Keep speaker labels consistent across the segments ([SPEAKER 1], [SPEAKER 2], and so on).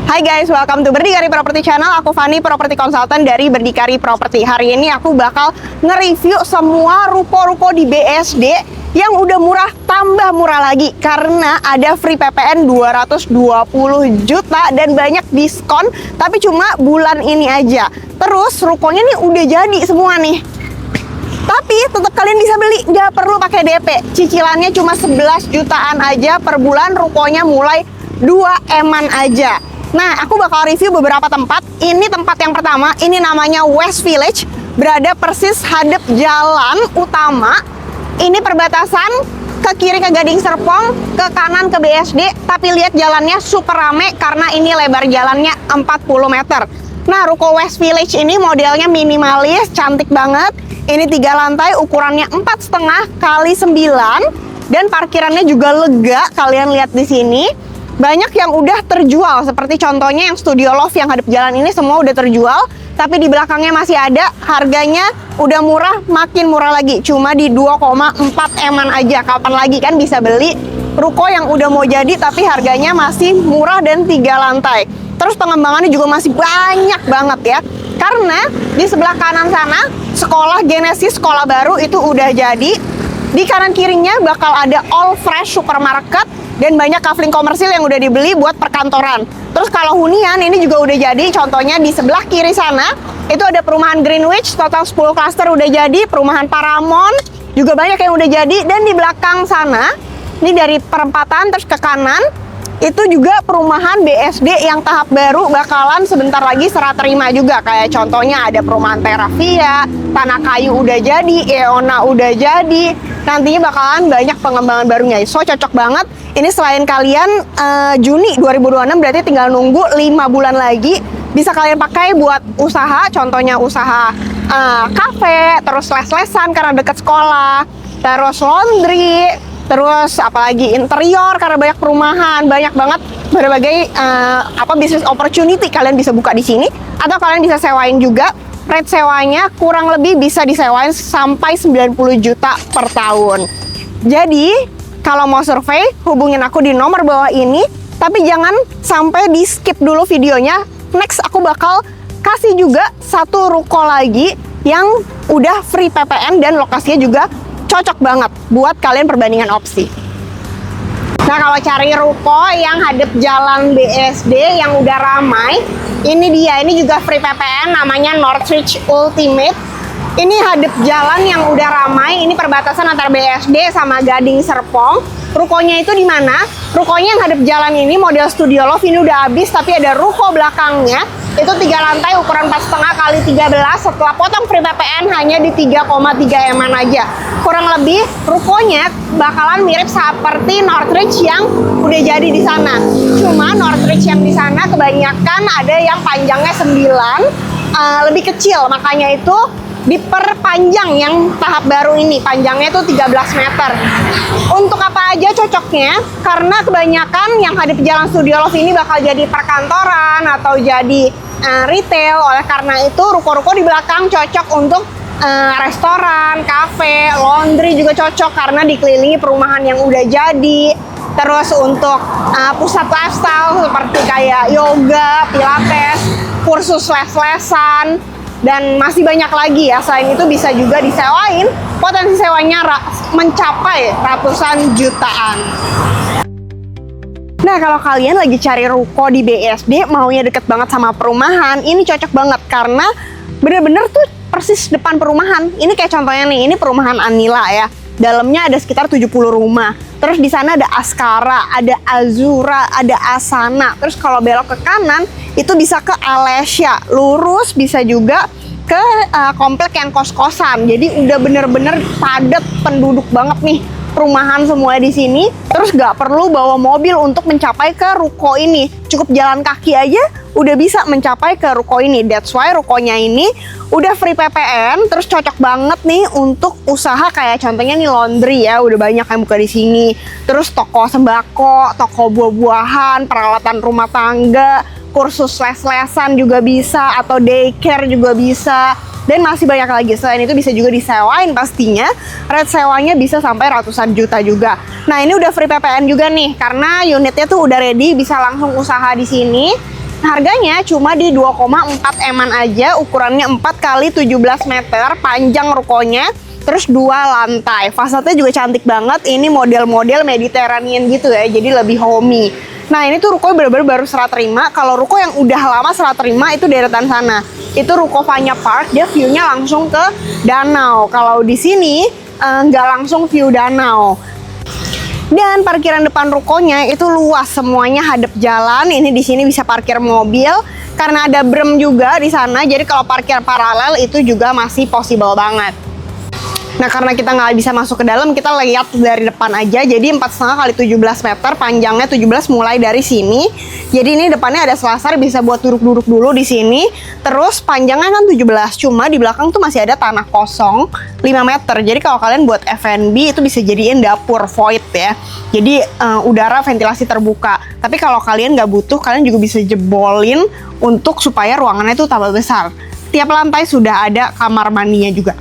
[SPEAKER 1] Hai guys, welcome to Berdikari Property Channel. Aku Fani, property consultant dari Berdikari Property. Hari ini aku bakal nge-review semua ruko-ruko di BSD yang udah murah tambah murah lagi karena ada free PPN 220 juta dan banyak diskon, tapi cuma bulan ini aja. Terus rukonya nih udah jadi semua nih. Tapi tetap kalian bisa beli, nggak perlu pakai DP. Cicilannya cuma 11 jutaan aja per bulan, rukonya mulai 2 eman aja. Nah, aku bakal review beberapa tempat. Ini tempat yang pertama, ini namanya West Village, berada persis hadap jalan utama. Ini perbatasan, ke kiri ke Gading Serpong, ke kanan ke BSD, tapi lihat jalannya super rame karena ini lebar jalannya 40 meter. Nah, ruko West Village ini modelnya minimalis, cantik banget. Ini 3 lantai, ukurannya 4,5 kali 9, dan parkirannya juga lega. Kalian lihat di sini. Banyak yang udah terjual, seperti contohnya yang Studio Love yang hadap jalan ini semua udah terjual, tapi di belakangnya masih ada. Harganya udah murah, makin murah lagi, cuma di 2,4 eman aja. Kapan lagi kan bisa beli ruko yang udah mau jadi tapi harganya masih murah dan 3 lantai. Terus pengembangannya juga masih banyak banget ya, karena di sebelah kanan sana sekolah Genesis, sekolah baru itu udah jadi. Di kanan kirinya bakal ada All Fresh Supermarket dan banyak kafling komersil yang udah dibeli buat perkantoran. Terus kalau hunian ini juga udah jadi, contohnya di sebelah kiri sana itu ada perumahan Greenwich, total 10 klaster udah jadi, perumahan Paramount juga banyak yang udah jadi, dan di belakang sana ini dari perempatan terus ke kanan itu juga perumahan BSD yang tahap baru bakalan sebentar lagi serah terima juga. Kayak contohnya ada perumahan Terravia, Tanah Kayu udah jadi, Eona udah jadi. Nantinya bakalan banyak pengembangan barunya. So cocok banget. Ini selain kalian Juni 2026 berarti tinggal nunggu 5 bulan lagi. Bisa kalian pakai buat usaha, contohnya usaha kafe, terus les-lesan karena deket sekolah, terus laundry, terus apalagi interior karena banyak perumahan, banyak banget berbagai bisnis opportunity kalian bisa buka di sini, atau kalian bisa sewain juga. Rate sewanya kurang lebih bisa disewain sampai 90 juta per tahun. Jadi kalau mau survei, hubungin aku di nomor bawah ini. Tapi jangan sampai di skip dulu videonya. Next aku bakal kasih juga satu ruko lagi yang udah free PPN dan lokasinya juga cocok banget buat kalian perbandingan opsi. Nah, kalau cari ruko yang hadap jalan BSD yang udah ramai, ini dia. Ini juga free PPN, namanya Northridge Ultimate. Ini hadap jalan yang udah ramai. Ini perbatasan antara BSD sama Gading Serpong. Rukonya itu di mana? Rukonya yang hadap jalan ini model Studio Love ini udah habis, tapi ada ruko belakangnya. Itu 3 lantai ukuran 4,5 kali 13. Setelah potong free PPN hanya di 3,3 eman aja. Kurang lebih rukonya bakalan mirip seperti Northridge yang udah jadi di sana. Cuma Northridge yang di sana kebanyakan ada yang panjangnya 9, lebih kecil, makanya itu diperpanjang yang tahap baru ini, panjangnya itu 13 meter. Untuk apa aja cocoknya? Karena kebanyakan yang hadap jalan Studio Love ini bakal jadi perkantoran atau jadi retail. Oleh karena itu ruko-ruko di belakang cocok untuk restoran, kafe, laundry juga cocok karena dikelilingi perumahan yang udah jadi. Terus untuk pusat lifestyle seperti kayak yoga, pilates, kursus les-lesan, dan masih banyak lagi ya. Selain itu bisa juga disewain, potensi sewanya mencapai ratusan jutaan. Nah, kalau kalian lagi cari ruko di BSD, maunya deket banget sama perumahan, ini cocok banget karena bener-bener tuh persis depan perumahan. Ini kayak contohnya nih, ini perumahan Anila ya. Dalamnya ada sekitar 70 rumah. Terus di sana ada Askara, ada Azura, ada Asana. Terus kalau belok ke kanan itu bisa ke Alesia, lurus bisa juga ke komplek yang kos-kosan. Jadi udah bener-bener padat penduduk banget nih, perumahan semua di sini. Terus nggak perlu bawa mobil untuk mencapai ke ruko ini, cukup jalan kaki aja udah bisa mencapai ke ruko ini. That's why rukonya ini udah free PPN, terus cocok banget nih untuk usaha kayak contohnya nih laundry ya, udah banyak yang buka di sini. Terus toko sembako, toko buah-buahan, peralatan rumah tangga, kursus les-lesan juga bisa, atau daycare juga bisa. Dan masih banyak lagi. Selain itu bisa juga disewain pastinya. Rate sewanya bisa sampai ratusan juta juga. Nah, ini udah free PPN juga nih, karena unitnya tuh udah ready, bisa langsung usaha di sini. Harganya cuma di 2,4 eman aja, ukurannya 4 kali 17 meter, panjang rukonya, terus 2 lantai. Fasadnya juga cantik banget, ini model-model Mediterranean gitu ya, jadi lebih homey. Nah ini tuh ruko bener-bener baru serah terima. Kalau ruko yang udah lama serah terima itu deretan sana. Itu ruko Vanya Park, dia view-nya langsung ke danau. Kalau di sini nggak langsung view danau. Dan parkiran depan rukonya itu luas, semuanya hadap jalan. Ini di sini bisa parkir mobil karena ada berem juga di sana. Jadi kalau parkir paralel itu juga masih possible banget. Nah karena kita nggak bisa masuk ke dalam, kita lihat dari depan aja. Jadi 4,5 kali 17 meter, panjangnya 17 mulai dari sini. Jadi ini depannya ada selasar, bisa buat duduk-duduk dulu di sini. Terus panjangnya kan 17, cuma di belakang tuh masih ada tanah kosong 5 meter. Jadi kalau kalian buat F&B itu bisa jadiin dapur void ya. Jadi udara ventilasi terbuka. Tapi kalau kalian nggak butuh, kalian juga bisa jebolin untuk supaya ruangannya tuh tambah besar. Tiap lantai sudah ada kamar mandinya juga.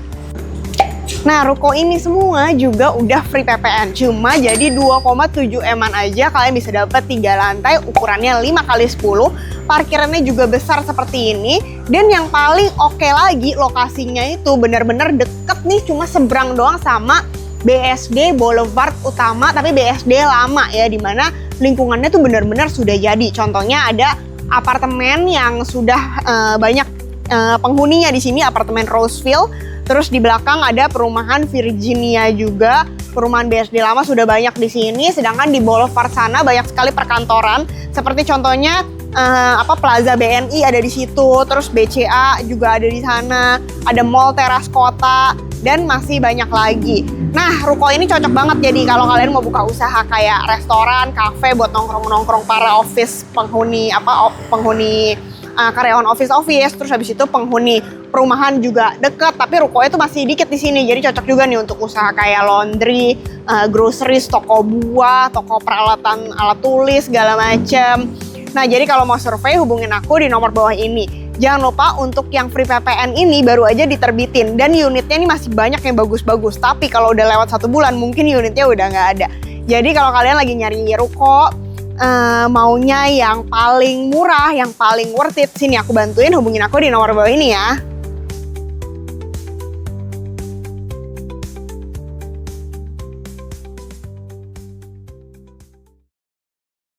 [SPEAKER 1] Nah, ruko ini semua juga udah free PPN. Cuma jadi 2,7 eman aja kalian bisa dapat 3 lantai, ukurannya 5 kali 10. Parkirannya juga besar seperti ini. Dan yang paling oke lagi, lokasinya itu bener-bener deket nih, cuma seberang doang sama BSD Boulevard Utama, tapi BSD lama ya, dimana lingkungannya tuh bener-bener sudah jadi. Contohnya ada apartemen yang sudah banyak penghuninya di sini, apartemen Roseville. Terus di belakang ada perumahan Virginia juga, perumahan BSD lama sudah banyak di sini. Sedangkan di Boulevard sana banyak sekali perkantoran, seperti contohnya Plaza BNI ada di situ, terus BCA juga ada di sana, ada Mall Teras Kota, dan masih banyak lagi. Nah, ruko ini cocok banget jadi kalau kalian mau buka usaha kayak restoran, kafe buat nongkrong-nongkrong para office penghuni karyawan office, terus habis itu penghuni perumahan juga deket, tapi rukonya itu masih dikit di sini, jadi cocok juga nih untuk usaha kayak laundry, groceries, toko buah, toko peralatan alat tulis segala macem. Nah jadi kalau mau survei hubungin aku di nomor bawah ini. Jangan lupa untuk yang free PPN ini baru aja diterbitin dan unitnya ini masih banyak yang bagus-bagus. Tapi kalau udah lewat 1 bulan mungkin unitnya udah nggak ada. Jadi kalau kalian lagi nyari ruko, maunya yang paling murah, yang paling worth it, sini aku bantuin, hubungin aku di nomor bawah ini ya.